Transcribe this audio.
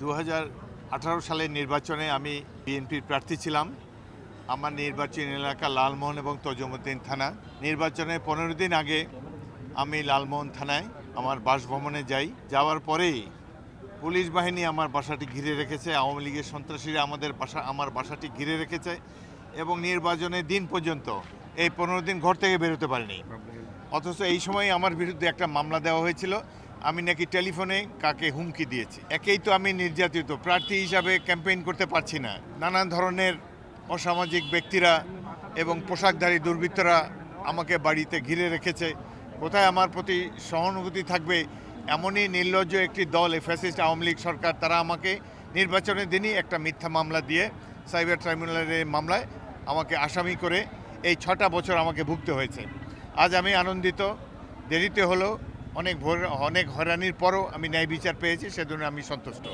2018 সালের নির্বাচনে আমি বিএনপির প্রার্থী ছিলাম। আমার নির্বাচনী এলাকা লালমোহন এবং তজুমুদ্দিন থানা। নির্বাচনের 15 দিন আগে আমি লালমোহন থানায় আমার বাসভবনে যাই। যাওয়ার পরেই পুলিশ বাহিনী আমার বাসাটি ঘিরে রেখেছে, আওয়ামী লীগের সন্ত্রাসীরা আমার বাসাটি ঘিরে রেখেছে এবং নির্বাচনের দিন পর্যন্ত এই 15 দিন ঘর থেকে বেরোতে পারিনি। অথচ এই সময় আমার বিরুদ্ধে একটা মামলা দেওয়া হয়েছিল, আমি নাকি টেলিফোনে কাকে হুমকি দিয়েছি। একেই তো আমি নির্যাতিত, প্রার্থী হিসাবে ক্যাম্পেইন করতে পারছি না। নানান ধরনের অসামাজিক ব্যক্তিরা এবং পোশাকধারী দুর্বৃত্তরা আমাকে বাড়িতে ঘিরে রেখেছে। কোথায় আমার প্রতি সহানুভূতি থাকবে? এমনই নির্লজ্জ একটি দল, ফ্যাসিস্ট আওয়ামী লীগ সরকার, তারা আমাকে নির্বাচনের দিনই একটা মিথ্যা মামলা দিয়ে সাইবার ট্রাইব্যুনালের মামলায় আমাকে আসামি করে এই 6টা বছর আমাকে ভুগতে হয়েছে। আজ আমি আনন্দিত, দেরিতে হলো, অনেক হয়রানির পরও আমি ন্যায় বিচার পেয়েছি, সেজন্য আমি সন্তুষ্ট।